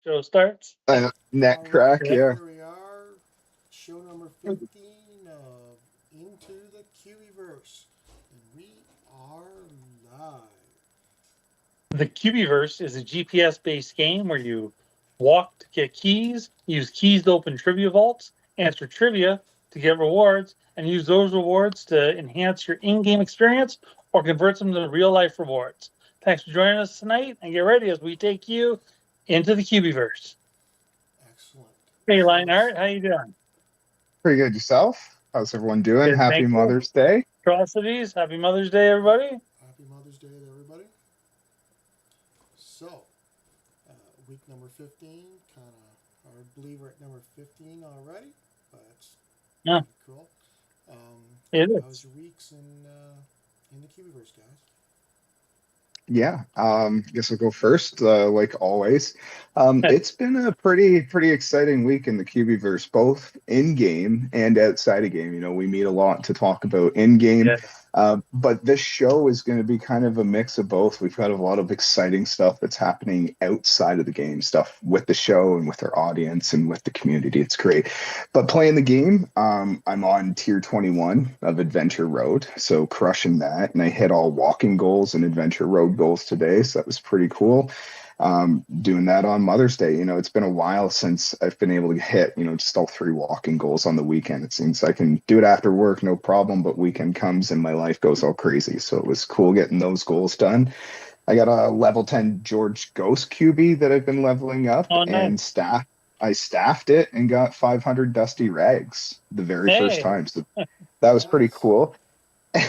Show starts. Neck All right, crack, Yeah. yeah. here we are, show number 15 of Into the Cubieverse, and we are live. The Cubieverse is a GPS-based game where you walk to get keys, use keys to open trivia vaults, answer trivia to get rewards, and use those rewards to enhance your in-game experience or convert them to real-life rewards. Thanks for joining us tonight, and get ready as we take you into the Cubieverse. Excellent. Hey, So, Lionheart, how you doing? Pretty good yourself. How's everyone doing? Good, Happy thank you. Mother's Day. Atrocities, happy Mother's Day, yep, everybody. happy Mother's Day to everybody. So, week number 15, kind of hard to believe we're at number 15 already, but it's Yeah, pretty cool. Um, it how's is. your weeks in the Cubieverse, guys? Yeah, guess I'll go first, like always. It's been a pretty exciting week in the Cubieverse, both in game and outside of game. You know, we meet a lot to talk about in game, Yeah. but this show is going to be kind of a mix of both. We've got a lot of exciting stuff that's happening outside of the game, stuff with the show and with our audience and with the community. It's great. But playing the game, I'm on tier 21 of Adventure Road, so crushing that. And I hit all walking goals and Adventure Road goals today, so that was pretty cool. Doing that on Mother's Day. You know, it's been a while since I've been able to hit, just all three walking goals on the weekend. It seems I can do it after work, no problem, but weekend comes and my life goes all crazy. So it was cool getting those goals done. I got a level 10 George Ghost QB that I've been leveling up Oh, and nice. I staffed it and got 500 dusty rags the very first Hey, time. So that was pretty Nice. cool.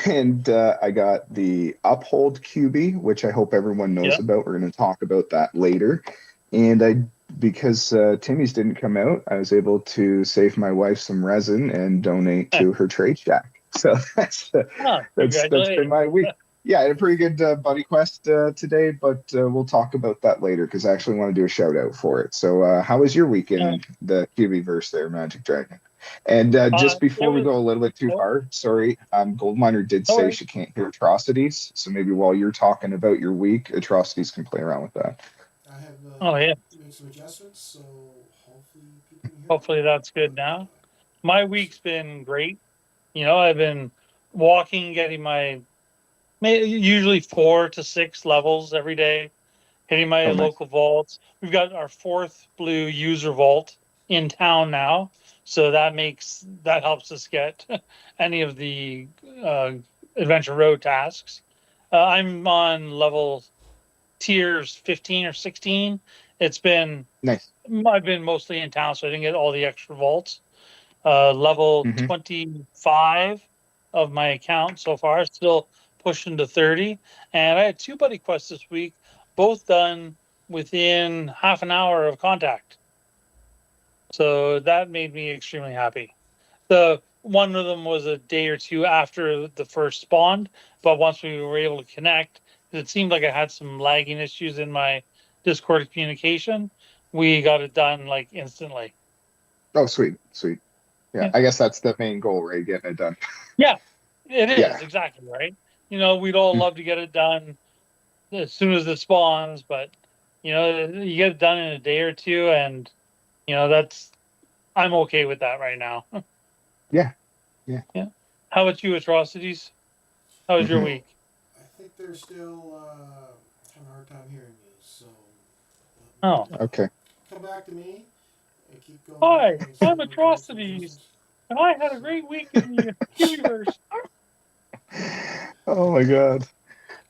And I got the Uphold QB, which I hope everyone knows yeah. about. We're going to talk about that later. And because Timmy's didn't come out, I was able to save my wife some resin and donate to her trade shack. So Oh, that's been congratulations. my week. Yeah, I had a pretty good buddy quest today, but we'll talk about that later because I actually want to do a shout out for it. So, how was your week in the QB verse there, Magic Dragon? And just It before we was, go a little bit too oh, far, sorry, Goldminer did no say worries. she can't hear atrocities. So maybe while you're talking about your week, atrocities can play around with that. I have Oh, yeah. made some adjustments, so hopefully people can hear me. Hopefully that's good But now. My week's been great. I've been walking, getting my usually 4 to 6 levels every day, hitting my Oh, nice. local vaults. We've got our fourth blue user vault in town now, so that helps us get any of the uh, adventure road tasks. I'm on level tiers 15 or 16. It's been Nice. I've been mostly in town, so I didn't get all the extra vaults. Level Hmm. 25 of my account so far, still pushing to 30. And I had 2 buddy quests this week, both done within half an hour of contact. So that made me extremely happy. The one of them was a day or two after the first spawned, but once we were able to connect, it seemed like I had some lagging issues in my Discord communication. We got it done like instantly. Oh, sweet, sweet. Yeah, Yeah. I guess that's the main goal, right? Getting it done. Yeah, it Yeah. is exactly right. We'd all love to get it done as soon as it spawns, but you get it done in a day or two, and that's I'm okay with that right now. Yeah. Yeah. Yeah. How about you, atrocities? How was your Hmm. so week? I think they're still having a hard time hearing me. So let me Oh, Okay. come back to me and keep going here. hi, Let me see I'm if we can make some atrocities, adjustments. and I had a So great week in the Cubiverse. Oh my God.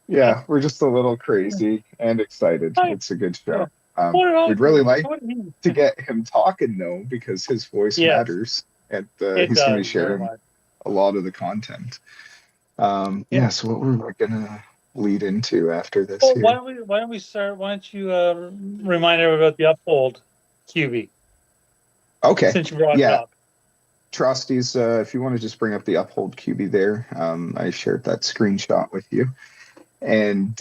Yeah, Yeah, we're just a little crazy and excited. hi. It's a good Yeah. show. What did I We'd really do? like What did he? to get him talking though, because his voice Yes, matters, and it he's going to be does very sharing much. a lot of the content. Yeah. Yeah. So what we're going to lead into after this Well, why here? don't we why don't we start? Why don't you remind everybody about the Uphold QB Okay. since you brought it Yeah. up? Trustees, if you want to just bring up the Uphold QB there, I shared that screenshot with you. And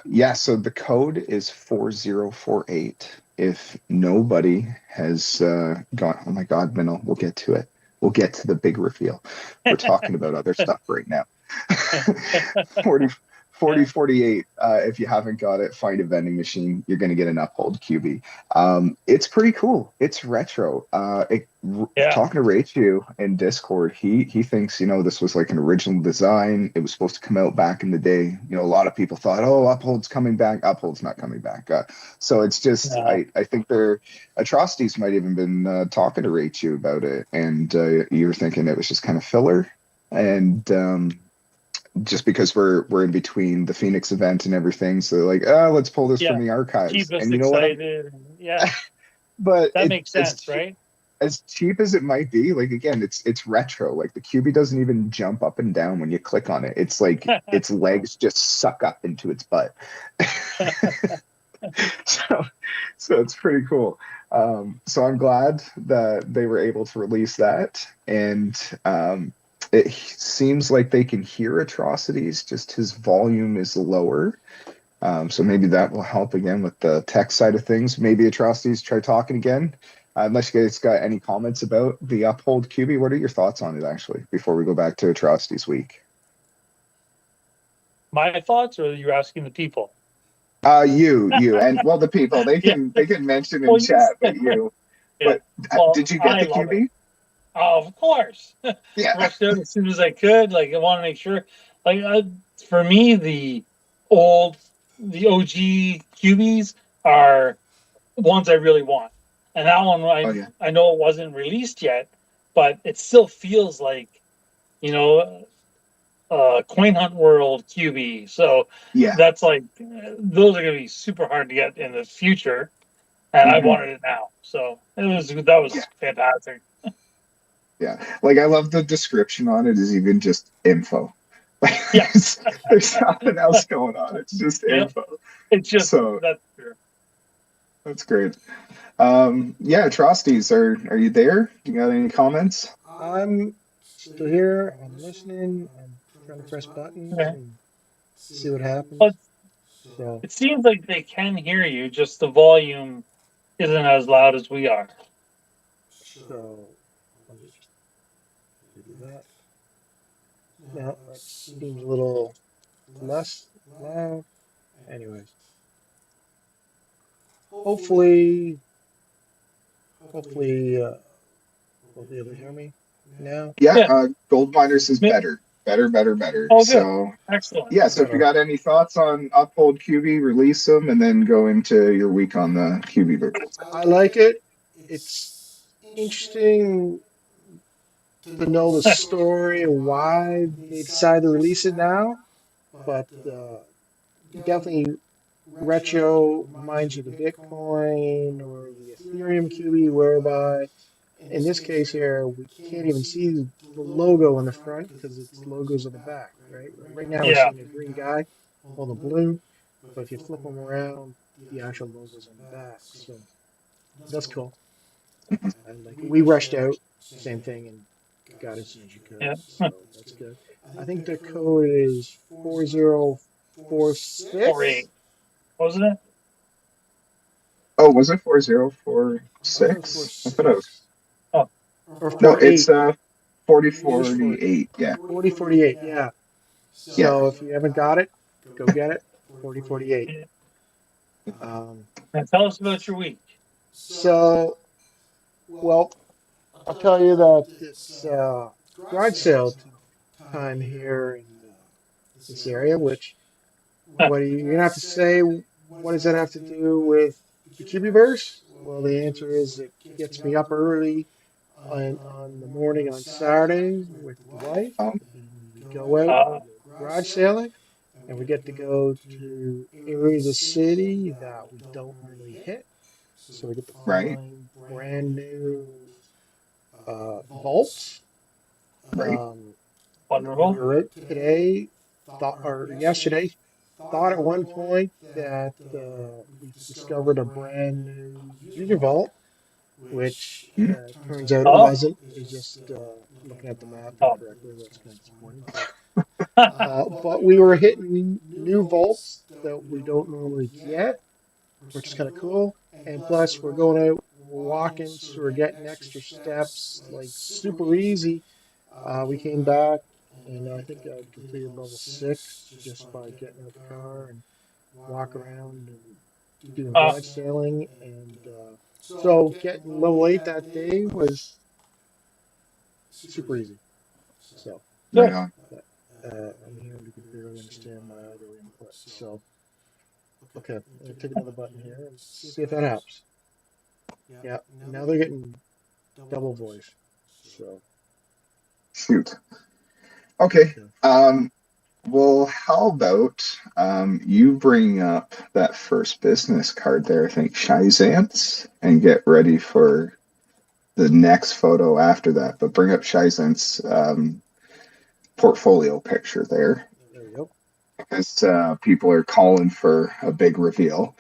yeah, so the code is 4048. If nobody has gone, oh my God, Minnow, we'll get to it. We'll get to the big reveal. We're talking about other stuff right now. 40, Yeah. 4048. If you haven't got it, find a vending machine. You're going to get an Uphold Cubie. It's pretty cool. It's retro. Yeah. Talking to Rachel in Discord, he thinks, this was like an original design. It was supposed to come out back in the day. A lot of people thought, oh, Uphold's coming back. Uphold's not coming back. So it's just, No. I think their Atrocities might even been talking to Rachel about it, and you're thinking it was just kind of filler. And just because we're in between the Phoenix event and everything, so like, let's pull this from Yeah. the archives. Keep us And you know what? excited. Yeah. But That makes sense, it's right? as cheap as it might be, like again, it's retro. Like the QB doesn't even jump up and down when you click on it. It's like its legs just suck up into its butt. so so it's pretty cool. So I'm glad that they were able to release that, and it seems like they can hear Atrocities, just his volume is lower. So maybe that will help again with the tech side of things. Maybe Atrocities try talking again. Unless you guys got any comments about the Uphold QB, what are your thoughts on it actually before we go back to Atrocities Week? My thoughts, or you're asking the people? You, and well, the people they Yeah. can mention in Well, you chat, but said, you. yeah. But Well, did you get I the love it. QB? Of course. Yeah. Rushed out as soon as I could. Like, I want to make sure. Like, for me, old, the OG Cubies are ones I really want. And that one, Oh yeah. I know it wasn't released yet, but it still feels like, you know, Coin Hunt World QB. So Yeah. that's like, those are going to be super hard to get in the future. And I Hmm. wanted it now. So that Yeah. was fantastic. Yeah. Like I love the description on it is even just info. Like Yeah. there's nothing else going on. It's just Yeah. info. It's just, So that's true. that's great. Yeah, Atrocities, are you there? You got any comments? I'm still here. I'm listening. I'm trying to press buttons Yeah. and see what happens. But So, it seems like they can hear you, just the volume isn't as loud as we are. so I'll just do that. Now that seems a little less loud. Anyways, hopefully, hopefully, we'll be able to hear me now. Yeah, Yeah. Gold Miners is better. Better. Oh, good. So Excellent. yeah, so if you Better. got any thoughts on Uphold QB, release them and then go into your week on the QB. I like it. It's interesting to know the story and why they decided to release it now, but definitely retro reminds you of the Bitcoin or the Ethereum QE, whereby in this case here we can't even see the logo on the front because its logo's on the back, right? Right now we're Yeah. seeing a green guy on the blue, but if you flip them around, the actual logo's on the back. So that's cool. And like we rushed out, same thing, and got it as soon as you could. Yeah. So that's good. I think the code is 4046. 48. Wasn't it? Oh, was it I thought it was 4046? I thought it was. 46 Oh, or No, it's 48. 4048. Yeah. 4048. Yeah. Yeah. So if you haven't got it, go get it. 4048. yeah. Um, Now tell us about your week. so, well, I'll tell you that it's garage sale time here in this area, which what are you gonna have to say? What does that have to do with the Cubieverse? Well, the answer is it gets me up early on the morning on Saturday with the wife. Um, And we go out and Uh, we go garage sailing, and we get to go to areas of the city that we don't normally hit. So we get to right. find brand new vaults. Right. We Wonderful. were out today, thought or yesterday, thought at one point that we discovered a brand new user vault, which Hmm. turns out it Oh, wasn't. It's just looking at the map oh. incorrectly. That's kind of disappointing. But we were hitting new vaults that we don't normally get, which is kind of cool. And plus, we're going out, we're walking, so we're getting extra steps, like super easy. We came back And I think I completed level 6 just by getting out the car and walk around and doing Uh, garage sailing. And so getting level 8 that day was super easy. So, Right good. on. but I'm hearing you can barely understand my audio input. So, okay, I'm gonna take another button here and see if that helps. Yeah, now they're getting double voice. So, Shoot. Okay. okay. Well, how about you bring up that first business card there, I think, Shizance, and get ready for the next photo after that. But bring up Shizance portfolio picture there, There we go. because people are calling for a big reveal. Are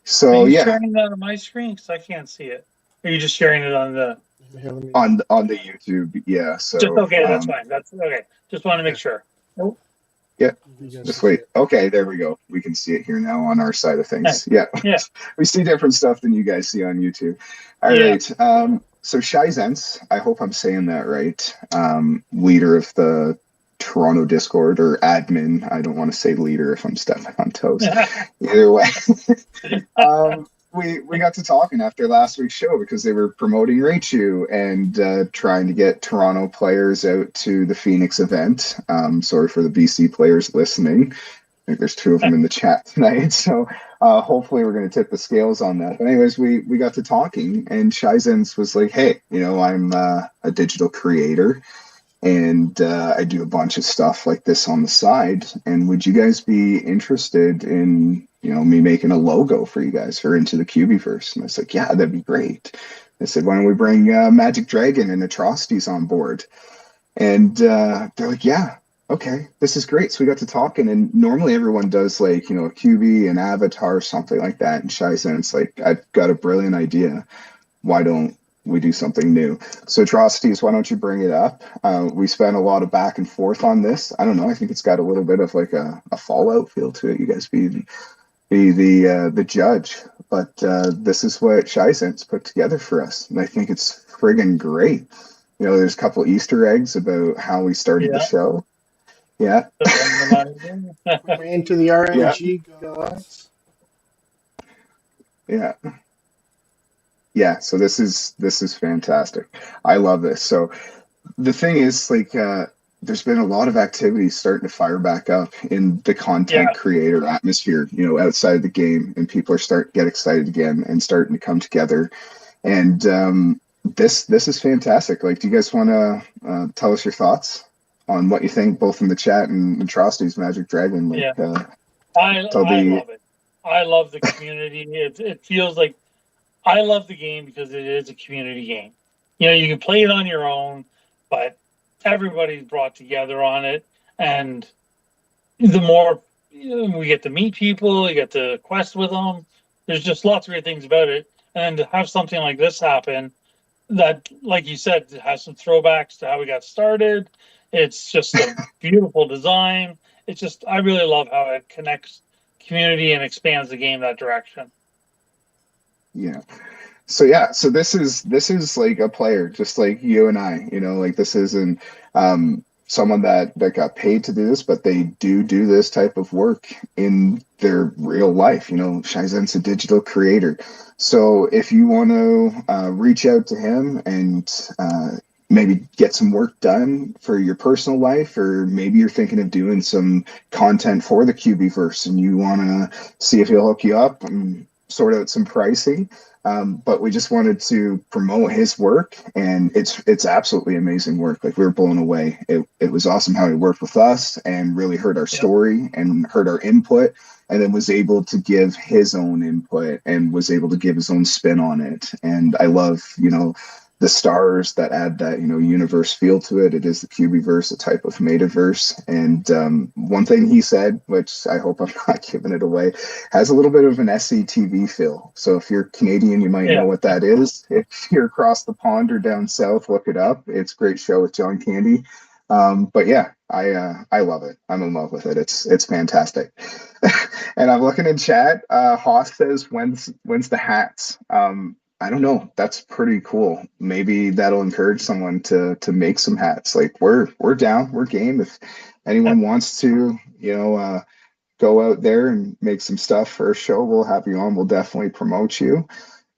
So you yeah, sharing that on my screen? Because I can't see it. Are you just sharing it on the? Here, let me. on the YouTube, yeah. Just So okay. That's fine. That's okay. Just want to make Okay, sure. Oh, yeah, you guys can just see wait. it. Okay, there we go. We can see it here now on our side of nice. things. Yeah, Yeah. we see different stuff than you guys see on YouTube. All Yeah. right. So Shizens, I hope I'm saying that right. Leader of the Toronto Discord, or admin. I don't want to say leader if I'm stepping on toes. Either way. We got to talking after last week's show because they were promoting Raichu and trying to get Toronto players out to the Phoenix event. Sorry for the BC players listening. I think there's two of them in the chat tonight, so hopefully we're going to tip the scales on that. But anyways, we got to talking, and Shizens was like, "Hey, I'm a digital creator, and I do a bunch of stuff like this on the side. And would you guys be interested in me making a logo for you guys for Into the Cubieverse?" And I was like, "Yeah, that'd be great." I said, "Why don't we bring Magic Dragon and Atrocities on board?" And they're like, "Yeah, okay, this is great." So we got to talking, and normally everyone does like a Cubie, an avatar, something like that. And Shizens like, "I've got a brilliant idea. Why don't we do something new?" So Atrocities, why don't you bring it up? We spent a lot of back and forth on this. I don't know. I think it's got a little bit of like a Fallout feel to it. You guys be the judge, but this is what Shizens put together for us, and I think it's friggin' great. There's a couple Easter eggs about how we started the Yeah. show. Yeah, The randomizer. We're into the yeah, RNG gods. yeah, yeah. So this is fantastic. I love this. So the thing is, like, there's been a lot of activity starting to fire back up in the content Yeah. creator atmosphere, outside of the game, and people are starting to get excited again and starting to come together. And this is fantastic. Like, do you guys want to tell us your thoughts on what you think, both in the chat and Atrocities Magic Dragon? Like, Yeah. I the love it. I love the community. It feels like I love the game because it is a community game. You can play it on your own, but everybody's brought together on it, and the more we get to meet people, you get to quest with them. There's just lots of great things about it, and to have something like this happen, that, like you said, has some throwbacks to how we got started. It's just a beautiful design. It's just I really love how it connects community and expands the game that direction. yeah. So this is like a player just like you and I, like this isn't someone that got paid to do this, but they do this type of work in their real life. Shaizen's a digital creator. So if you want to reach out to him and maybe get some work done for your personal life, or maybe you're thinking of doing some content for the Cubieverse and you want to see if he'll hook you up and sort out some pricing. But we just wanted to promote his work, and it's absolutely amazing work. Like, we were blown away. It was awesome how he worked with us and really heard our Yep. story and heard our input, and then was able to give his own input and was able to give his own spin on it. And I love, the stars that add that universe feel to it. It is the Cubieverse, a type of metaverse. And one thing he said, which I hope I'm not giving it away, has a little bit of an SCTV feel. So if you're Canadian, you might know Yeah. what that is. If you're across the pond or down south, look it up. It's a great show with John Candy. But yeah, I love it. I'm in love with it. It's fantastic. And I'm looking in chat. Haas says, when's the hats? I don't know. That's pretty cool. Maybe that'll encourage someone to make some hats. Like we're down, we're game. If anyone wants to, go out there and make some stuff for a show, we'll have you on. We'll definitely promote you.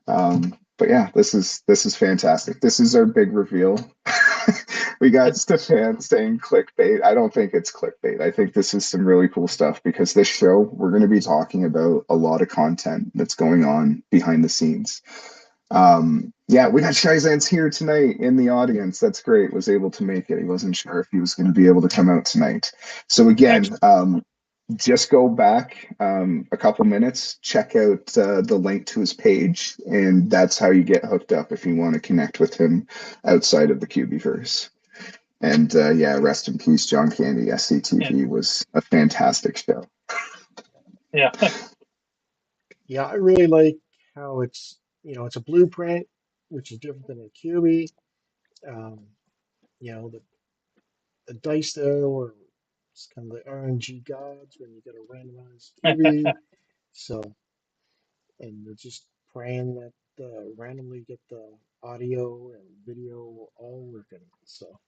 But yeah, this is fantastic. This is our big reveal. We got Stefan saying clickbait. I don't think it's clickbait. I think this is some really cool stuff because this show, we're going to be talking about a lot of content that's going on behind the scenes. Yeah, we got Shizan's here tonight in the audience. That's great. Was able to make it. He wasn't sure if he was going to be able to come out tonight. So again, just go back a couple minutes, check out the link to his page, and that's how you get hooked up if you want to connect with him outside of the Cubieverse. And yeah, rest in peace, John Candy. SCTV was a fantastic show. Yeah. Yeah, I really like how it's a blueprint, which is different than a cubie. Um, the dice there were it's kind of the RNG gods when you get a randomized cubie. So, and they're just praying that randomly get the audio and video all working. So,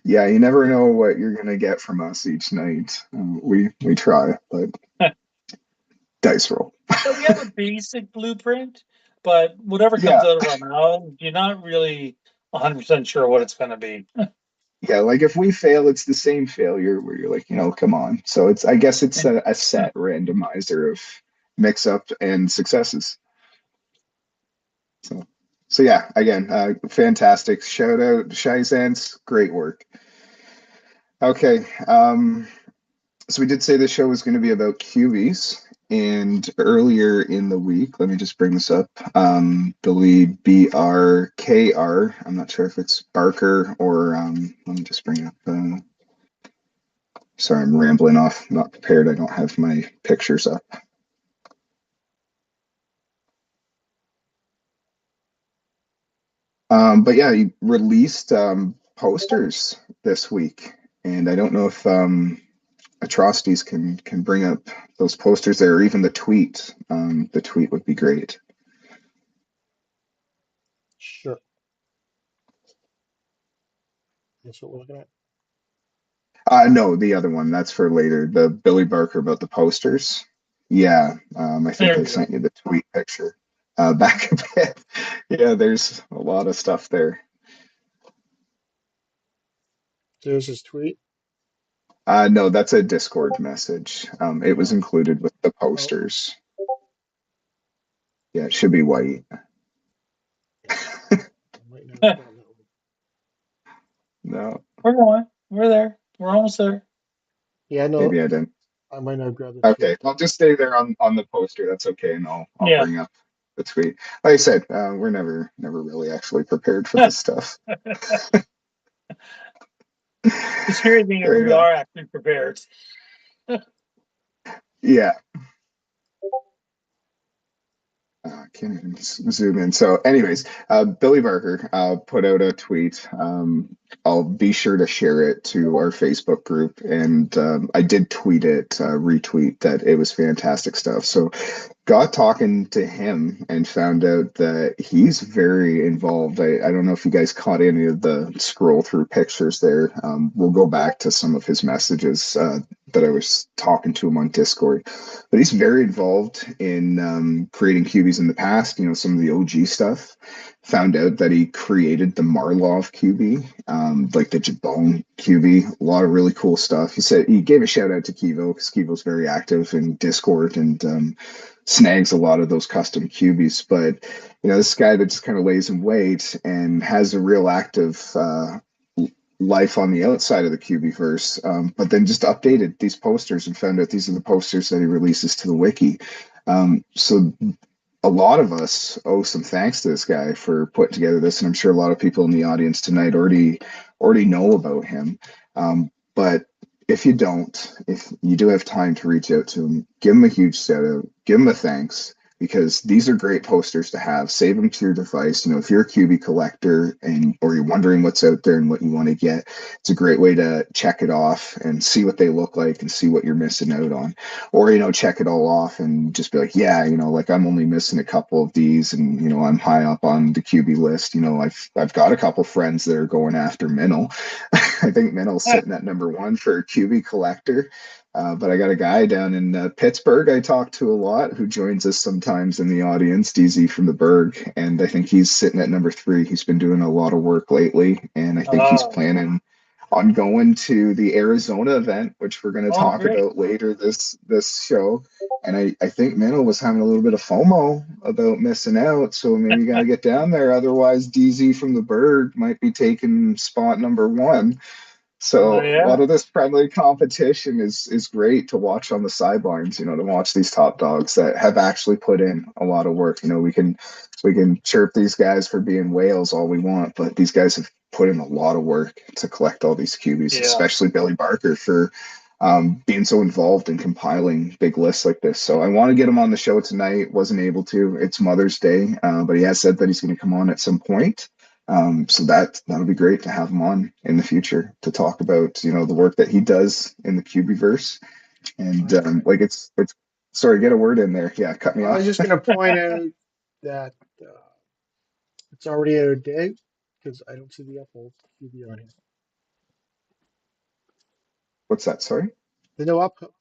Yeah, you never know what you're gonna get from us each night. We try, but dice roll. So we have a basic blueprint, but whatever comes Yeah, out of our mouth, you're not really 100% sure what it's going to be. yeah. Like if we fail, it's the same failure where you're like, come on. So I guess it's a set randomizer of mix up and successes. So yeah, again, fantastic. Shout out Shizans, great work. Okay, so we did say the show was going to be about Cubies, and earlier in the week, let me just bring this up. Billy BRKR. I'm not sure if it's Barker or let me just bring up. Sorry, I'm rambling off. Not prepared. I don't have my pictures up. But yeah, he released posters this week, and I don't know if atrocities can bring up those posters there, or even the tweet. The tweet would be great. sure. That's what we're looking at. No, the other one. That's for later. The Billy Barker about the posters. Yeah, I think There I we go. sent you the tweet picture back a bit. Yeah, there's a lot of stuff there. There's his tweet. No, that's a Discord message. It was Oh, included with the oh, posters. Yeah, it should be white. yeah. I might not have gotten that one. No, We're going. We're there. We're almost there. Yeah, no, maybe I didn't. I might not have grabbed the Okay, tweet. I'll just stay there on the poster. That's okay, and I'll Yeah. bring up the tweet. Like I said, we're never really actually prepared for this stuff. The scary thing is Right we on. are actually prepared. Yeah, can't even zoom in. So, anyways, Billy Barker put out a tweet. I'll be sure to share it to our Facebook group, and I did tweet it, retweet that it was fantastic stuff. So, got talking to him and found out that he's very involved. I don't know if you guys caught any of the scroll through pictures there. We'll go back to some of his messages that I was talking to him on Discord. But he's very involved in creating cubies in the past, some of the OG stuff. Found out that he created the Marlov cubie, like the Jabone cubie, a lot of really cool stuff. He said he gave a shout out to Kivo because Kivo's very active in Discord and snags a lot of those custom cubies. But this guy that just kind of lays in wait and has a real active life on the outside of the Cubieverse, but then just updated these posters and found out these are the posters that he releases to the wiki. So a lot of us owe some thanks to this guy for putting together this, and I'm sure a lot of people in the audience tonight already know about him. But if you don't, if you do have time to reach out to him, give him a huge shout out, give him a thanks. because these are great posters to have. Save them to your device. If you're a Cubie collector and or you're wondering what's out there and what you want to get, it's a great way to check it off and see what they look like and see what you're missing out on. Or, check it all off and just be like, yeah, like I'm only missing a couple of these and I'm high up on the Cubie list. I've got a couple friends that are going after Minnow. I think Minnow's sitting at number one for Cubie collector. But I got a guy down in Pittsburgh I talk to a lot who joins us sometimes in the audience, DZ from the Berg. And I think he's sitting at number three. He's been doing a lot of work lately. And I think he's planning on going to the Arizona event, which we're going to talk great. about later this show. And I think Minnow was having a little bit of FOMO about missing out. So maybe you got to get down there. Otherwise, DZ from the Berg might be taking spot number one. So a lot of this friendly competition is great to watch on the sidelines, to watch these top dogs that have actually put in a lot of work. We can chirp these guys for being whales all we want, but these guys have put in a lot of work to collect all these cubies, especially Billy Barker for being so involved in compiling big lists like this. So I want to get him on the show tonight. Wasn't able to. It's Mother's Day, but he has said that he's going to come on at some point. So that'll be great to have him on in the future to talk about the work that he does in the Cubieverse. And it's sorry, get a word in there. Yeah, cut me I off. was just going to point out that it's already out of date because I don't see the uphold QB on here. What's that? Sorry, The no uphold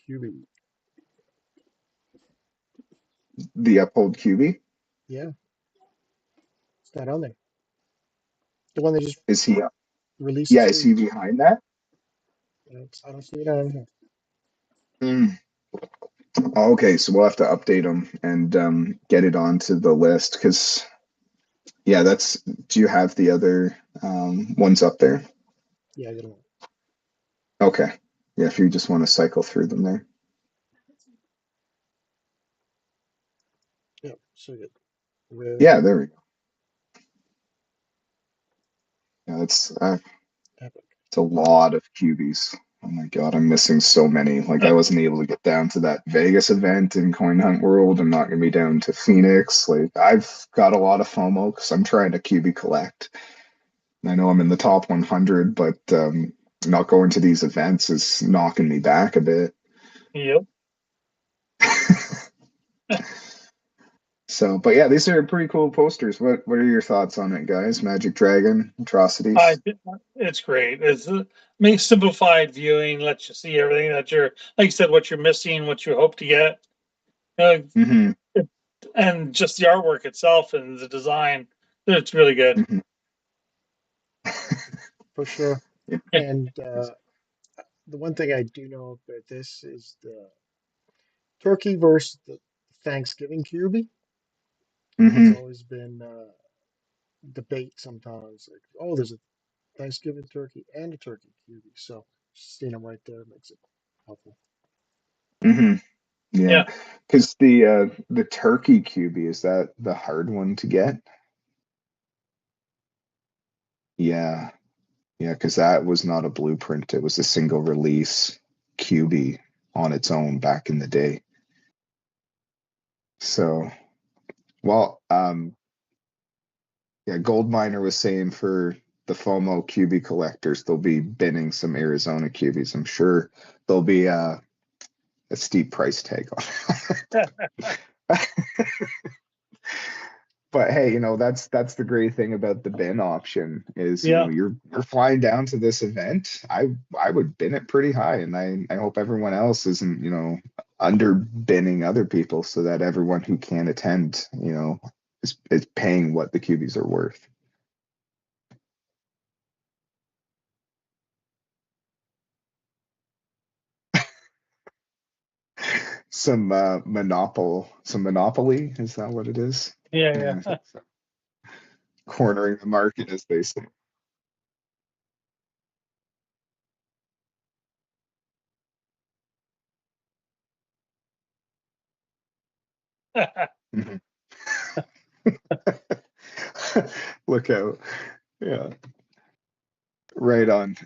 QB. the Uphold Cubie. Yeah, it's not on there. The one they just Is he? released Yeah, this is he week. behind that? I don't see it on here. Mm. Okay, so we'll have to update him and get it onto the list because yeah, that's. Do you have the other ones up there? Yeah, I got one. Okay, yeah, if you just want to cycle through them there. Yeah, so good. Red, Yeah, there we go. Yeah, epic. it's a lot of cubies. Oh my God, I'm missing so many. Like I wasn't able to get down to that Vegas event in Coin Hunt World. I'm not gonna be down to Phoenix. Like I've got a lot of FOMO because I'm trying to QB collect. I know I'm in the top 100, but not going to these events is knocking me back a bit. Yep. So, but yeah, these are pretty cool posters. What are your thoughts on it, guys? Magic Dragon, Atrocities. It's great. It's makes simplified viewing, lets you see everything that you're, like you said, what you're missing, what you hope to get, uh, Mm-hmm. and just the artwork itself and the design. It's really good. Mm-hmm. For sure. Yeah. And the one thing I do know about this is the turkey versus the Thanksgiving QB. There's Mm-hmm. always been debate sometimes, like, oh, there's a Thanksgiving turkey and a turkey QB. So seeing them right there makes it helpful. Mm-hmm. Yeah, Yeah. because the turkey QB, is that the hard one to get? Yeah, yeah, because that was not a blueprint. It was a single release QB on its own back in the day. So, well, yeah, Goldminer was saying for the FOMO QB collectors, they'll be binning some Arizona QBs. I'm sure there'll be a steep price tag on it. But hey, that's the great thing about the bin option is Yeah. you're flying down to this event. I would bin it pretty high, and I hope everyone else isn't under binning other people so that everyone who can attend is paying what the cubies are worth. Some monopoly, is that what it is? Yeah, Yeah. I think so. Cornering the market, as they say. Yeah. Mhm. Look out. Yeah. Right on.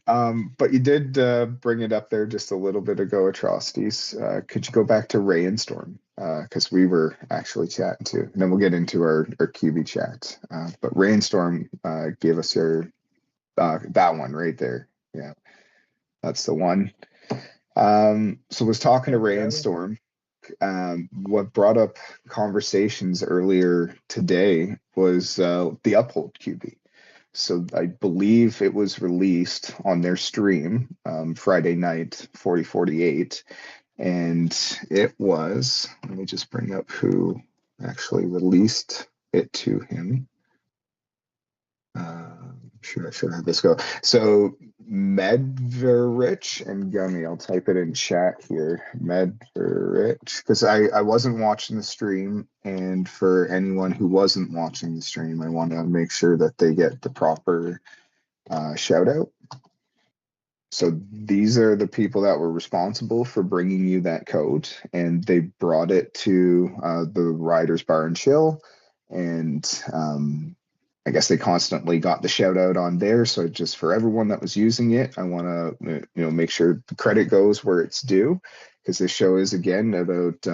But you did bring it up there just a little bit ago, Atrocities. Could you go back to Ray and Storm? Because we were actually chatting too. And then we'll get into our QB chat. But Ray and Storm gave us your that one right there. Yeah, that's the one. So was talking to Ray and Storm. What brought up conversations earlier today was the Uphold QB. So I believe it was released on their stream Friday night, 4048. And it was, let me just bring up who actually released it to him. Should have this go. So Medverich and Gummy, I'll type it in chat here. Medverich, because I wasn't watching the stream, and for anyone who wasn't watching the stream, I want to make sure that they get the proper shout out. So these are the people that were responsible for bringing you that code, and they brought it to the Riders Bar and Chill, and I guess they constantly got the shout out on there. So just for everyone that was using it, I want to make sure the credit goes where it's due, because this show is again about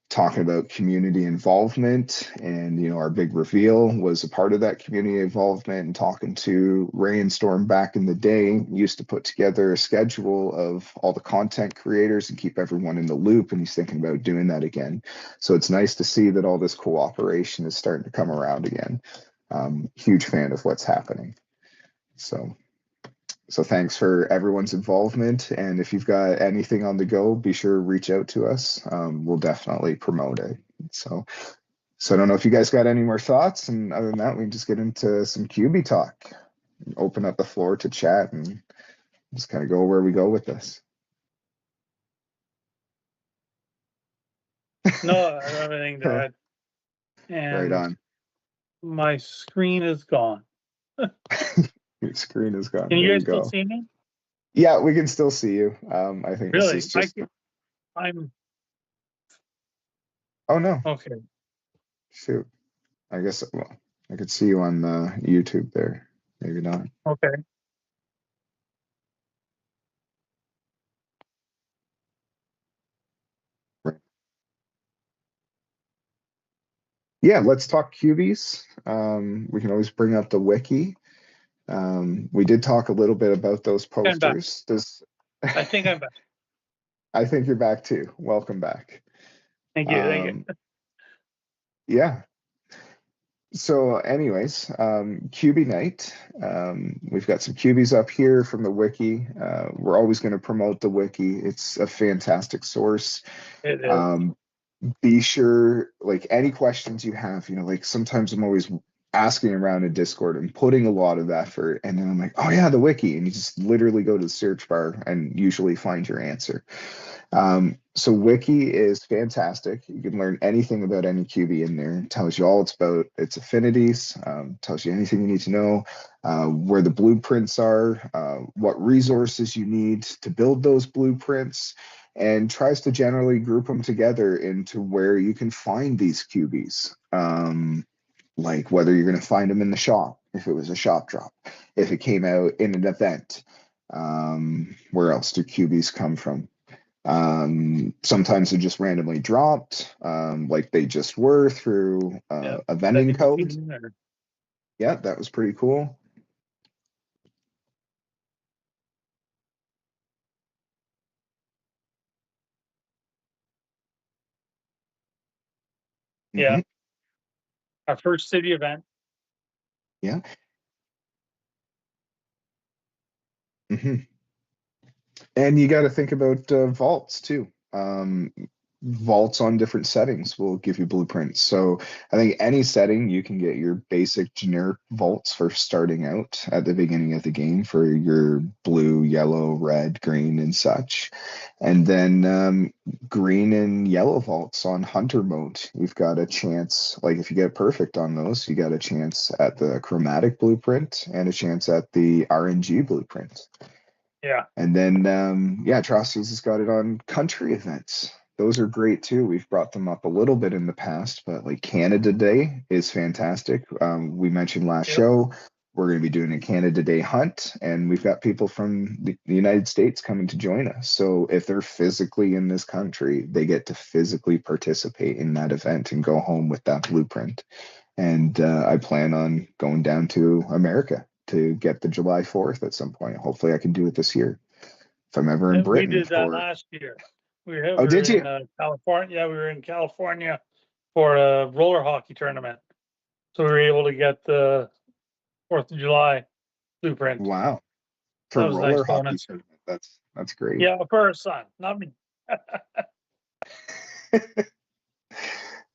talking about community involvement, and our big reveal was a part of that community involvement, and talking to Ray and Storm back in the day used to put together a schedule of all the content creators and keep everyone in the loop, and he's thinking about doing that again. So it's nice to see that all this cooperation is starting to come around again. Huge fan of what's happening. So thanks for everyone's involvement. And if you've got anything on the go, be sure to reach out to us. We'll definitely promote it. So I don't know if you guys got any more thoughts. And other than that, we can just get into some QB talk, open up the floor to chat, and just kind of go where we go with this. No, I don't have anything to add. And right on. My screen is gone. Your screen is gone. Can you there guys you go. still see me? Yeah, we can still see you. I think Really? this is just. I'm. Oh no. Okay. Shoot. I guess I could see you on YouTube there. Maybe not. Okay. Right. Yeah, let's talk Cubies. We can always bring up the wiki. We did talk a little bit about those posters. I think I'm back. I think you're back too. Welcome back. Thank you. Thank you. Yeah. So anyways, QB night. We've got some Cubies up here from the wiki. We're always going to promote the wiki. It's a fantastic source. It is. Be sure, like, any questions you have, like, sometimes I'm always asking around in Discord and putting a lot of effort, and then I'm like, oh yeah, the wiki, and you just literally go to the search bar and usually find your answer. So wiki is fantastic. You can learn anything about any QB in there. It tells you all about its affinities, tells you anything you need to know, where the blueprints are, what resources you need to build those blueprints, and tries to generally group them together into where you can find these QBs. Like whether you're going to find them in the shop, if it was a shop drop, if it came out in an event. Where else do QBs come from? Sometimes they're just randomly dropped, like they just were through a vending code. Yeah, that was pretty cool. Yeah. Our first city event. Yeah. And you got to think about vaults too. Vaults on different settings will give you blueprints. So I think any setting you can get your basic generic vaults for starting out at the beginning of the game for your blue, yellow, red, green, and such. And then green and yellow vaults on hunter mode. You've got a chance, like if you get perfect on those, you got a chance at the chromatic blueprint and a chance at the RNG blueprint. Yeah. And then, Atrocities has got it on country events. Those are great too. We've brought them up a little bit in the past, but like Canada Day is fantastic. We mentioned last show, we're going to be doing a Canada Day hunt, and we've got people from the United States coming to join us. So if they're physically in this country, they get to physically participate in that event and go home with that blueprint. And I plan on going down to America to get the July 4th at some point. Hopefully, I can do it this year if I'm ever in We Britain did that for. last year. Oh, We were did you? in California. Yeah, we were in California for a roller hockey tournament. So we were able to get the 4th of July blueprint. Wow. For That was a nice roller hockey bonus. tournament. That's great. Yeah, for our son, not me.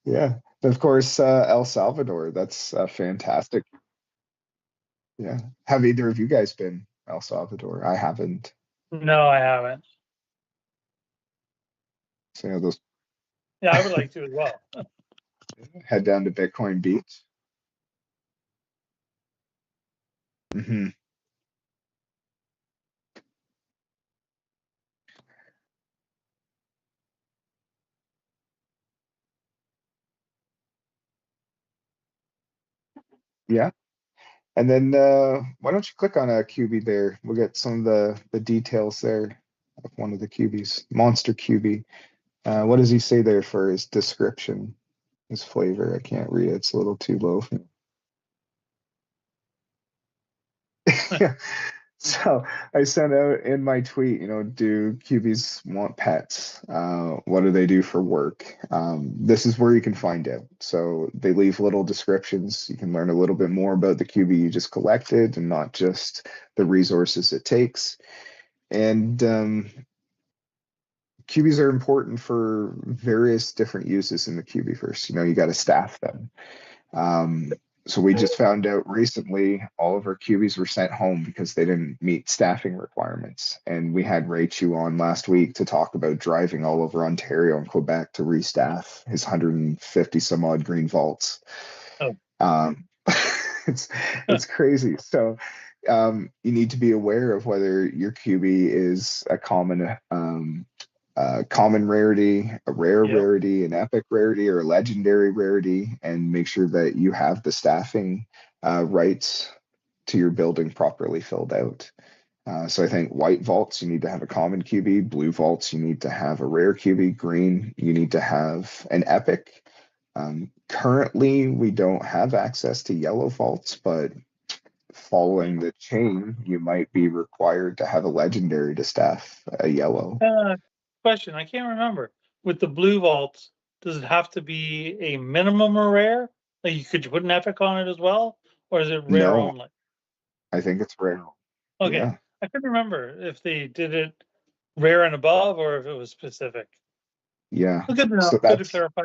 Yeah. Of course, El Salvador. That's fantastic. Yeah. Have either of you guys been El Salvador? I haven't. No, I haven't. So, those Yeah, I would like to as well. head down to Bitcoin Beach. Hmm. Yeah. And then why don't you click on a QB there? We'll get some of the details there of one of the QBs. Monster QB. What does he say there for his description? His flavor. I can't read it. It's a little too low. Yeah. So I sent out in my tweet, do QBs want pets? What do they do for work? This is where you can find out. So they leave little descriptions. You can learn a little bit more about the QB you just collected and not just the resources it takes. And QBs are important for various different uses in the Cubieverse. You got to staff them. So we just found out recently all of our Cubies were sent home because they didn't meet staffing requirements. And we had Ray Chu on last week to talk about driving all over Ontario and Quebec to restaff his 150 some odd green vaults. Oh. It's crazy. So you need to be aware of whether your QB is a common rarity, a rare rarity, an epic rarity, or a legendary rarity, and make sure that you have the staffing rights to your building properly filled out. So I think white vaults, you need to have a common QB. Blue vaults, you need to have a rare QB. Green, you need to have an epic. Currently, we don't have access to yellow vaults, but following the chain, you might be required to have a legendary to staff a yellow. Question, I can't remember. With the blue vaults, does it have to be a minimum or rare? Like, could you put an epic on it as well? Or is it rare No, only? I think it's rare. Okay. Yeah. I couldn't remember if they did it rare and above or if it was specific. Yeah. Well, good to know. So Good to clarify.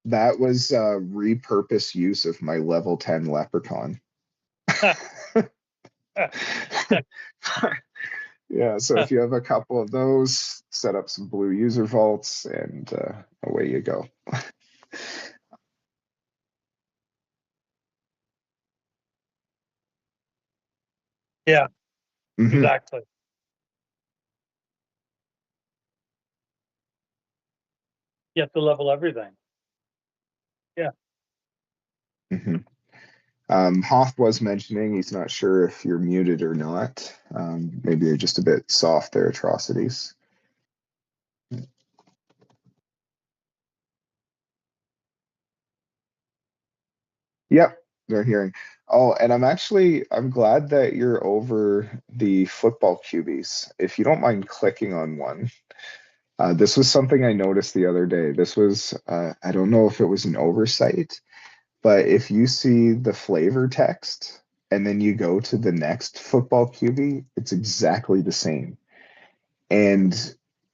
that was a repurposed use of my level 10 leprechaun. Yeah, so if you have a couple of those, set up some blue user vaults and away you go. Yeah, Mhm. exactly. You have to level everything. Yeah. Mhm. Hoth was mentioning he's not sure if you're muted or not. Maybe they're just a bit soft, their atrocities. Yep, they're hearing. Oh, and I'm glad that you're over the football cubies. If you don't mind clicking on one, this was something I noticed the other day. This was, I don't know if it was an oversight, but if you see the flavor text and then you go to the next football QB, it's exactly the same. And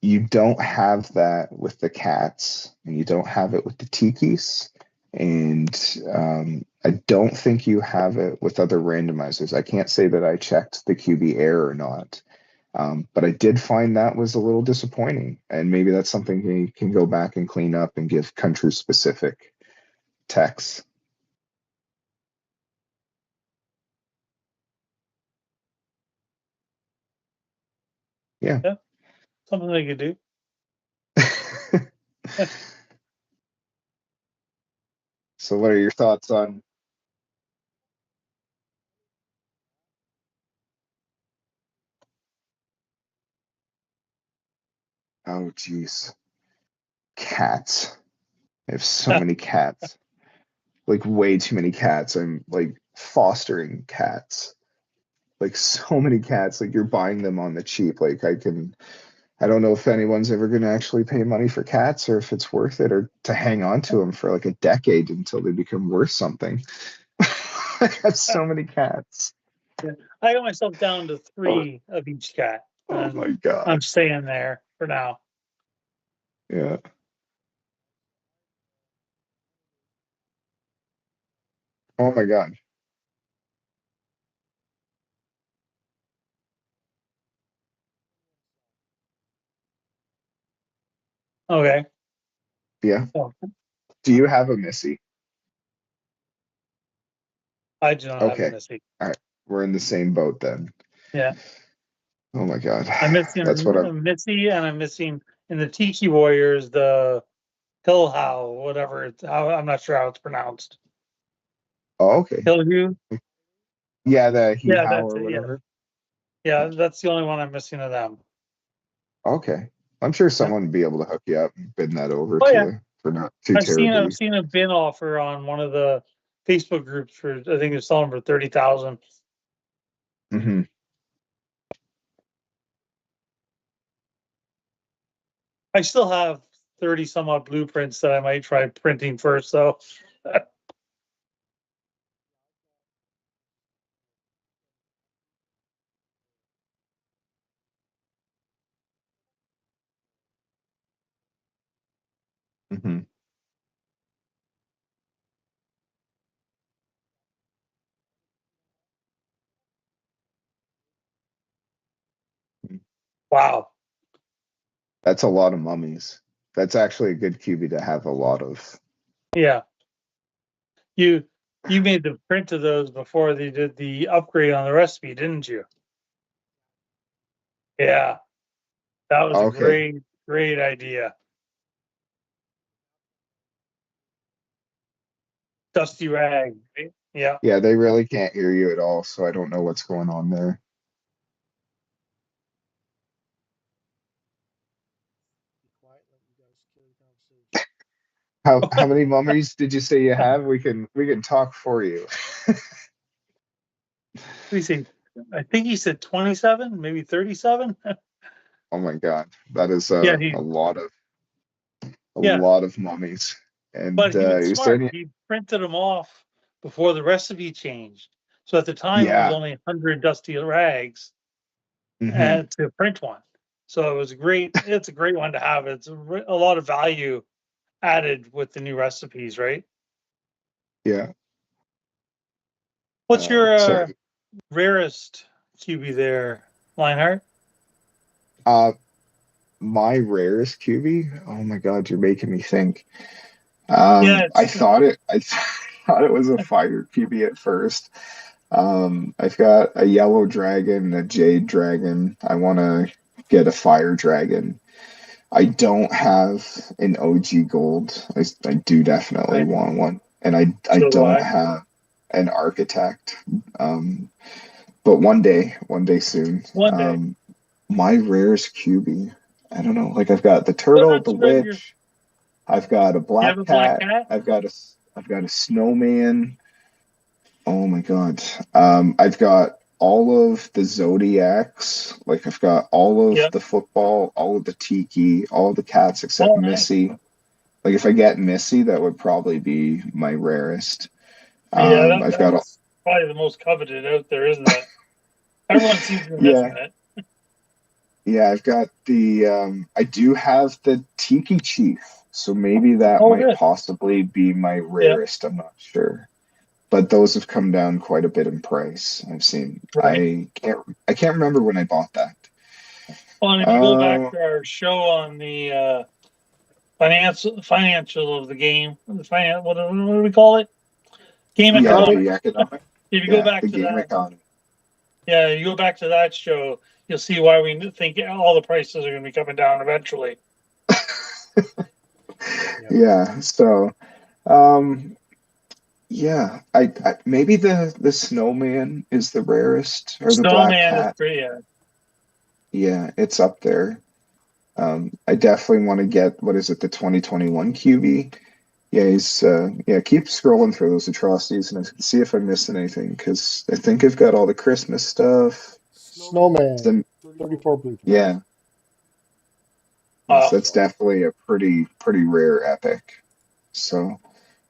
you don't have that with the cats, and you don't have it with the tikis, and I don't think you have it with other randomizers. I can't say that I checked the QB Air or not, but I did find that was a little disappointing, and maybe that's something you can go back and clean up and give country specific text. Yeah. Yeah. Something they could do. So what are your thoughts on Oh, geez. Cats. I have so many cats. Like way too many cats. I'm like fostering cats. Like so many cats. Like you're buying them on the cheap. Like I don't know if anyone's ever going to actually pay money for cats or if it's worth it or to hang on to them for like a decade until they become worth something. I have so many cats. I got myself down to 3 of each cat. Oh my And God. I'm staying there for now. Yeah. Oh my God. Okay. Yeah. Well, Do you have a Missy? I do not have a Okay. Missy. All right. We're in the same boat then. Yeah. Oh my God. I'm missing That's what a Missy, and I'm missing in the Tiki Warriors the Hillhow, whatever it's how I'm not sure how it's pronounced. Oh, okay. Hillhue? Yeah, the hee Yeah, haw that's or it. Yeah. whatever. Yeah, that's the only one I'm missing of them. Okay. I'm sure Yeah. someone would be able to hook you up and bid that over Oh to yeah. you for not too I've terribly. seen a bin offer on one of the Facebook groups for I think they're selling for 30,000. Hmm. I still have 30 some odd blueprints that I might try printing first, so Hmm. wow. That's a lot of mummies. That's actually a good QB to have a lot of. Yeah. You you made the print of those before they did the upgrade on the recipe, didn't you? Yeah. That was a Okay. great idea. Dusty rag, right? Yeah. Yeah, they really can't hear you at all, so I don't know what's going on there. Be quiet, let you guys carry the conversation. How many mummies did you say you have? We can talk for you. We see. I think he said 27, maybe 37. Oh my God. That is Yeah, a lot of yeah. mummies. And But he was you say smart. any, He printed them off before the recipe changed. So at the time, it was yeah. only 100 dusty rags Hmm. to print one. So it was great. It's a great one to have. It's a lot of value added with the new recipes, right? Yeah. What's your Sorry. rarest QB there, Lionheart? Uh, my rarest QB. Oh my God, you're making me think. Yeah, I it's thought I thought it was a fire QB at first. I've got a yellow dragon, a jade dragon. I want to get a fire dragon. I don't have an OG gold. I do definitely right. want one, and I So do don't I. have an architect. Um, but one day soon. One day. My rarest QB. I don't know. Like I've got the So turtle, the that's right. You witch. I've got a have black a black cat. cat? I've got a snowman. Oh my God. I've got all of the zodiacs. Like I've got all of Yeah. the football, all of the tiki, all of the cats except Oh, nice. Missy. Like if I get Missy, that would probably be my rarest. Yeah, I've got that's probably the most coveted out there, isn't it? Everyone seems to be yeah, missing it. yeah. I've got the I do have the Tiki Chief, so maybe that Oh, might good. possibly be my Yeah, rarest. I'm not sure. But those have come down quite a bit in price. I've seen. right. I can't remember when I bought that. Well, and if you go back Uh, to our show on the financial of the game, the finance, what do we call it? Game yeah, the economics. economic, If you go yeah, back the to game that, economy. yeah, you go back to that show, you'll see why we think all the prices are going to be coming down eventually. Yep. Yeah, so um, yeah, I maybe the snowman is the rarest or the black Snowman is cat. pretty. Yeah, it's up there. I definitely want to get, what is it, the 2021 QB. Yeah, he's keep scrolling through those atrocities and see if I'm missing anything because I think I've got all the Christmas stuff. Snowman, Then 34 blueprints. yeah, yes, Oh, that's definitely a pretty rare epic. So,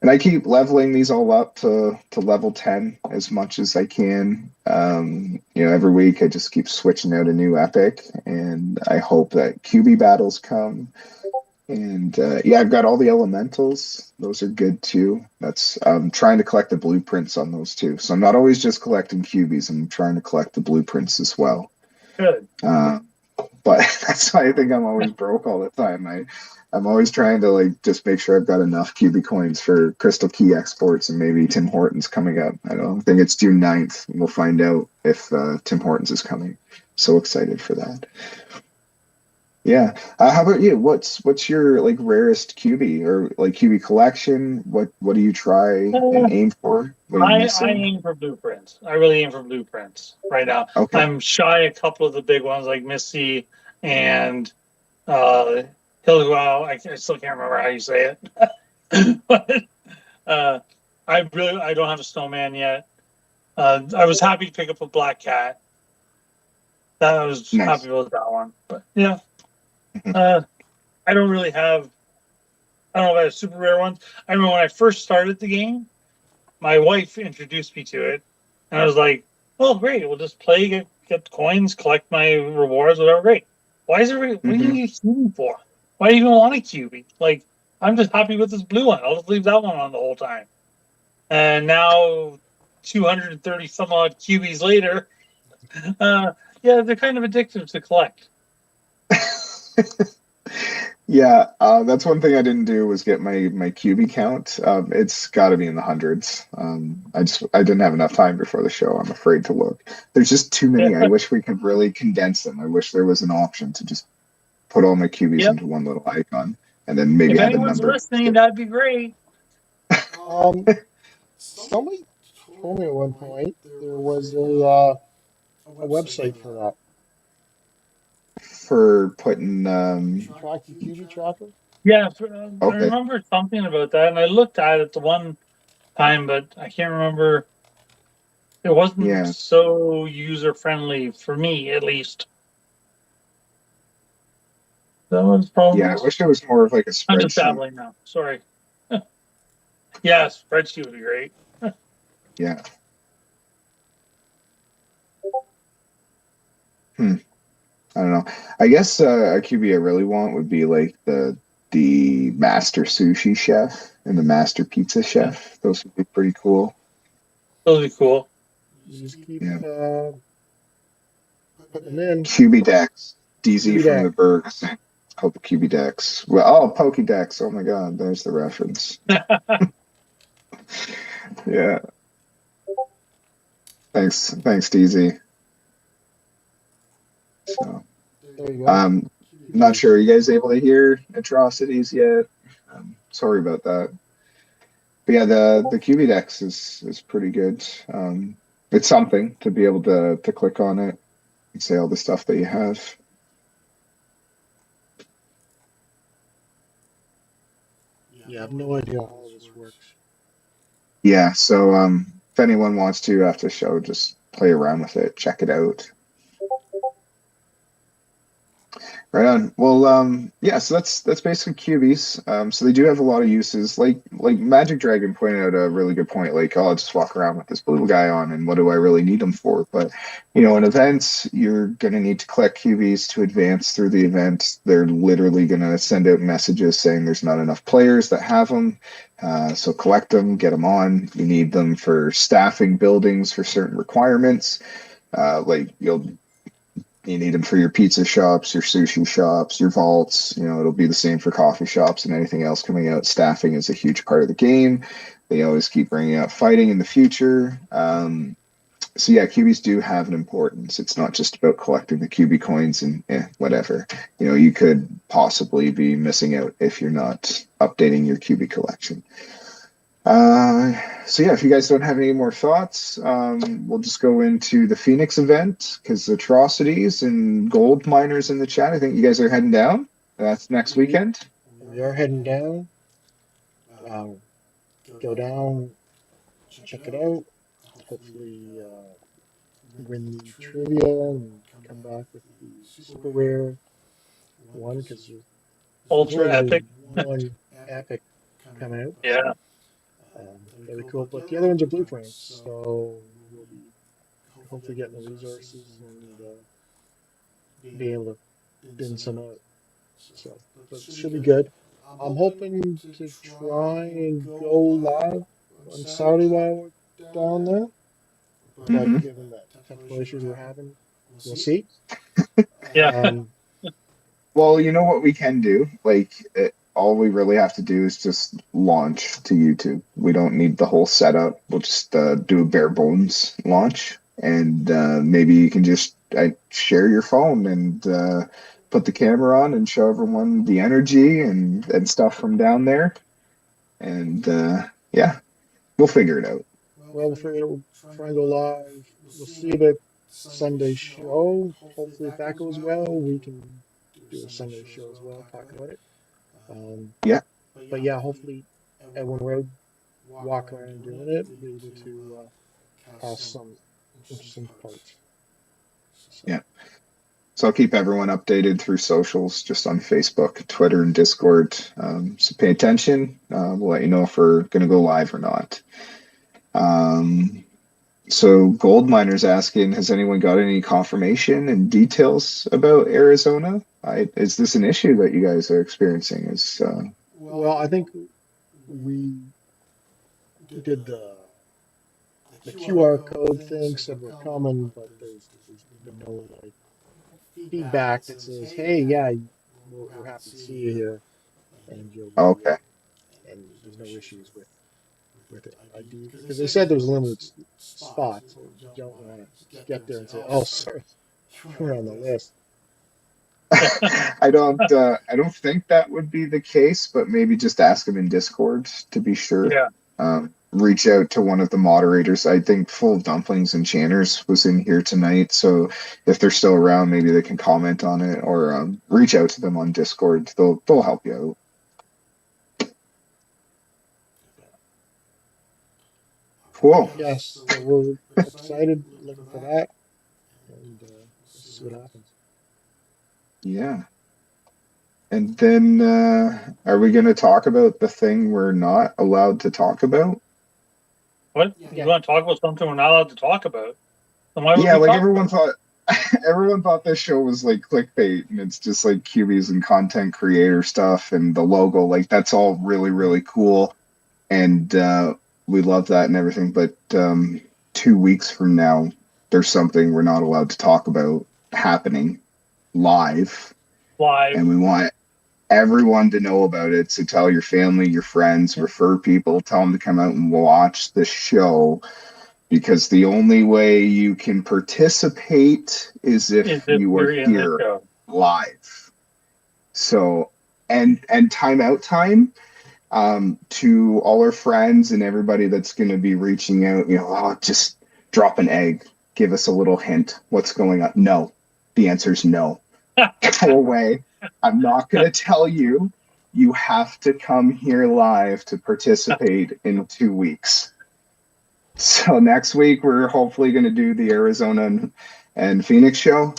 and I keep leveling these all up to level 10 as much as I can. Every week I just keep switching out a new epic, and I hope that QB battles come. And I've got all the elementals. Those are good too. That's I'm trying to collect the blueprints on those too. So I'm not always just collecting cubies. I'm trying to collect the blueprints as well. good. Uh, but that's why I think I'm always broke all the time. I'm always trying to like just make sure I've got enough QB coins for Crystal Key exports and maybe Tim Hortons coming up. I don't think it's June 9th. We'll find out if Tim Hortons is coming. So excited for that. Yeah. How about you? What's your like rarest QB or like QB collection? What do you try and aim for? What are you I missing? aim for blueprints. I really aim for blueprints right now. Okay. I'm shy a couple of the big ones like Missy and uh Hillglow. I still can't remember how you say it. But uh I don't have a snowman yet. I was happy to pick up a black cat. That I was Nice. happy with that one. But yeah. Mhm. Uh I don't really have I don't know if I have super rare ones. I remember when I first started the game, my wife introduced me to it, and I was like, "Oh, great! We'll just play, get coins, collect my rewards, whatever. Great. Why is everybody? What do you Mhm. need a QB for? Why do you even want a QB? Like, I'm just happy with this blue one. I'll just leave that one on the whole time." And now, 230 some odd QBs later, yeah, they're kind of addictive to collect. Yeah, that's one thing I didn't do was get my QB count. It's got to be in the hundreds. I didn't have enough time before the show. I'm afraid to look. There's just too Yeah, many. I wish we could really condense them. I wish there was an option to just put all my QBs yep. into one little icon and then maybe If add a anyone's number. listening, that'd be great. Um, Somebody told me at one point there was a website for that. For putting Track your QB tracker. Yeah, I okay. remember something about that, and I looked at it the one time, but I can't remember. It wasn't Yeah. so user friendly for me, at least. That was Yeah, probably. I wish it was more of like a I'm just spreadsheet. babbling now. Sorry. Yeah, spreadsheet would be great. Yeah. Hmm. I don't know. I guess a QB I really want would be like the master sushi chef and the master pizza Yeah, chef. Those would be pretty cool. those would be cool. You just keep Yeah. putting them in. QB Dex. DZ QB from deck. the Berg. It's called the QB Dex. Well, oh, Pokédex. Oh my God, there's the reference. Yeah. Thanks, DZ. So, There you go. um, I'm not sure. Are you guys able to hear atrocities yet? Sorry about that. But yeah, the Cubidex is pretty good. It's something to be able to click on it and say all the stuff that you have. Yeah, I have no idea how this works. Yeah, so if anyone wants to after the show, just play around with it, check it out. Right on. Well, yeah, so that's basically cubies. So they do have a lot of uses. Like Magic Dragon pointed out a really good point. Like, oh, I'll just walk around with this blue guy on, and what do I really need them for? But in events, you're gonna need to collect cubies to advance through the event. They're literally gonna send out messages saying there's not enough players that have them. So collect them, get them on. You need them for staffing buildings for certain requirements. Like you need them for your pizza shops, your sushi shops, your vaults. It'll be the same for coffee shops and anything else coming out. Staffing is a huge part of the game. They always keep bringing out fighting in the future. So yeah, cubies do have an importance. It's not just about collecting the QB coins and whatever. You could possibly be missing out if you're not updating your QB collection. So yeah, if you guys don't have any more thoughts, we'll just go into the Phoenix event because atrocities and gold miners in the chat. I think you guys are heading down. That's next weekend. We are heading down. Go down, check it out. Hopefully, win the trivia and come back with the super rare one because there's Ultra only really epic. one epic coming out. Yeah. That'd be cool. But the other ones are blueprints, so we'll be hopefully getting the resources and be able to bin some out. So, but it should be good. I'm hoping to try and go live on Saturday while we're down there, but Hmm. given the technical issues we're having, we'll see. Yeah. Um, Well, you know what we can do? Like, all we really have to do is just launch to YouTube. We don't need the whole setup. We'll just do a bare bones launch, and maybe you can just share your phone and put the camera on and show everyone the energy and stuff from down there. And yeah, we'll figure it out. well, we'll figure it out. We'll try and go live. We'll see about Sunday show. Hopefully, if that goes well, we can do a Sunday show as well, talk about it. Um, Yeah, but yeah, hopefully, when we're out walking around doing it, we'll be able to cast some interesting parts. So, yeah. So I'll keep everyone updated through socials, just on Facebook, Twitter, and Discord. So pay attention. We'll let you know if we're going to go live or not. Um, so Gold Miner's asking, has anyone got any confirmation and details about Arizona? Is this an issue that you guys are experiencing? well, I think we did the QR code thing, said we're coming, but there's been no like feedback that says, hey, yeah, we're happy to see you here, and you'll be Okay? and there's no issues with it. I do because they said there's limited spots, so you don't want to get there and say, oh, sorry, you're on the list. I don't think that would be the case, but maybe just ask them in Discord to be sure. Yeah. Reach out to one of the moderators. I think Full of Dumplings and Channers was in here tonight, so if they're still around, maybe they can comment on it or reach out to them on Discord. They'll help you out. Cool. Yes, so we're excited, looking for that, and see what happens. Yeah. And then are we going to talk about the thing we're not allowed to talk about? What? You want to talk about something we're not allowed to talk about? Then why would Yeah, we like talk everyone about it? thought everyone thought this show was like clickbait and it's just like Cubies and content creator stuff and the logo, like that's all really, really cool. And we love that and everything. But 2 weeks from now, there's something we're not allowed to talk about happening live. Live. And we want everyone to know about it. So tell your family, your friends, refer people, tell them to come out and watch the show because the only way you can participate is Is if if you are you're in the here show. live. So and timeout time to all our friends and everybody that's going to be reaching out, just drop an egg, give us a little hint what's going on. No, the answer is no. Go away. I'm not going to tell you. You have to come here live to participate in 2 weeks. So next week we're hopefully going to do the Arizona and Phoenix show,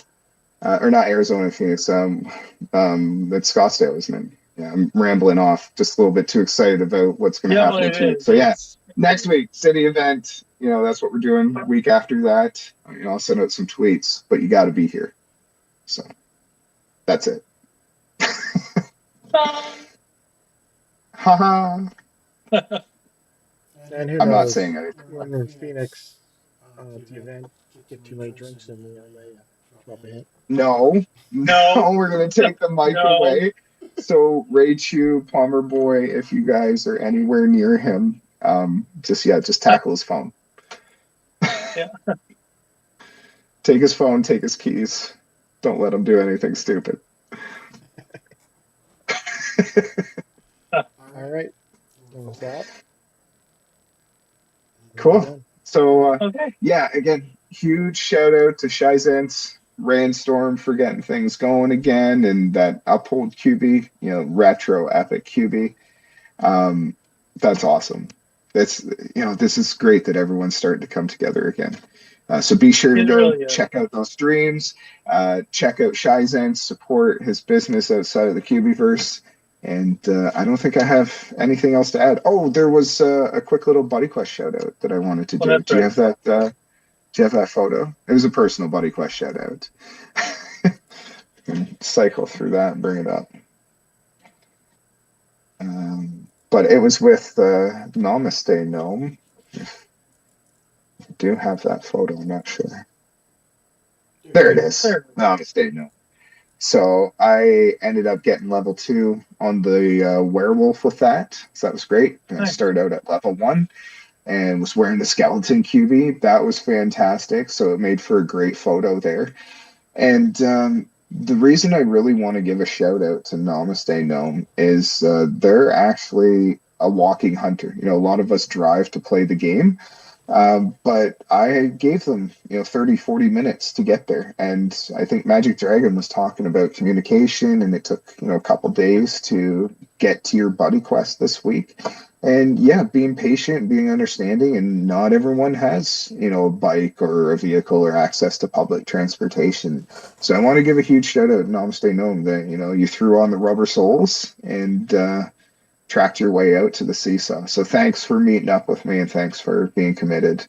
or not Arizona and Phoenix. That's Scottsdale, isn't it? Yeah, I'm rambling off. Just a little bit too excited about what's going to Yeah, happen well, in it 2 weeks. is. So yeah, It's next week city event. That's what we're doing. Week after that, I'll send out some tweets, but you got to be here. So that's it. Haha. And who I'm not knows, saying anything. when we're in Phoenix at the event, get too many drinks in me, I may drop a hint. No, no, no, we're gonna take the mic no. away. So Ray Chew, Plumber Boy, if you guys are anywhere near him, just tackle his phone. Yeah. Take his phone, take his keys. Don't let him do anything stupid. All right, and with that, we're Cool. done. So Okay. yeah, again, huge shout out to Shizance. Rainstorm for getting things going again, and that Uphold Cubie, retro epic Cubie. Um, that's awesome. That's this is great that everyone's starting to come together again. So be sure to It go really is. check out those streams. Check out Shizen, support his business outside of the Cubieverse. And I don't think I have anything else to add. Oh, there was a quick little Buddy Quest shout out that I wanted to Well, do. that's Do you right. have that? Do you have that photo? It was a personal Buddy Quest shout out. Cycle through that and bring it up. But it was with Namaste Gnome. If I do have that photo, I'm not sure. There it is. There. Namaste Gnome. So I ended up getting level 2 on the werewolf with that. So that was great. And I Nice. started out at level 1 and was wearing the skeleton cubie. That was fantastic. So it made for a great photo there. And the reason I really want to give a shout out to Namaste Gnome is they're actually a walking hunter. A lot of us drive to play the game, but I gave them, 30, 40 minutes to get there. And I think Magic Dragon was talking about communication, and it took, a couple days to get to your buddy quest this week. And yeah, being patient, being understanding, and not everyone has, a bike or a vehicle or access to public transportation. So I want to give a huge shout out to Namaste Gnome that, you threw on the rubber soles and tracked your way out to the seesaw. So thanks for meeting up with me and thanks for being committed.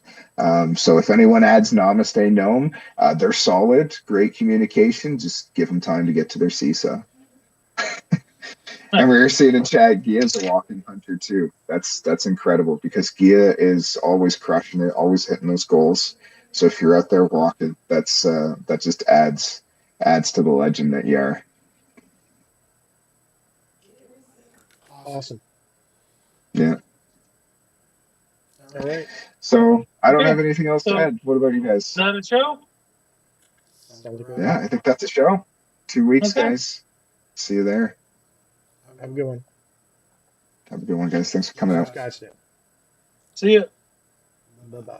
So if anyone adds Namaste Gnome, they're solid, great communication. Just give them time to get to their seesaw. And we were seeing in chat, Gia's a walking hunter too. That's incredible because Gia is always crushing it, always hitting those goals. So if you're out there walking, that just adds to the legend that you are. Awesome. Yeah. All right. So I don't Okay. have anything else to So, add. What about you is guys? that a show? Sounds great. Yeah, I think that's a show. 2 weeks, Okay. guys. See you there. Have a good one. Have a good one, guys. Thanks for coming out. Sky soon. See you. Bye bye.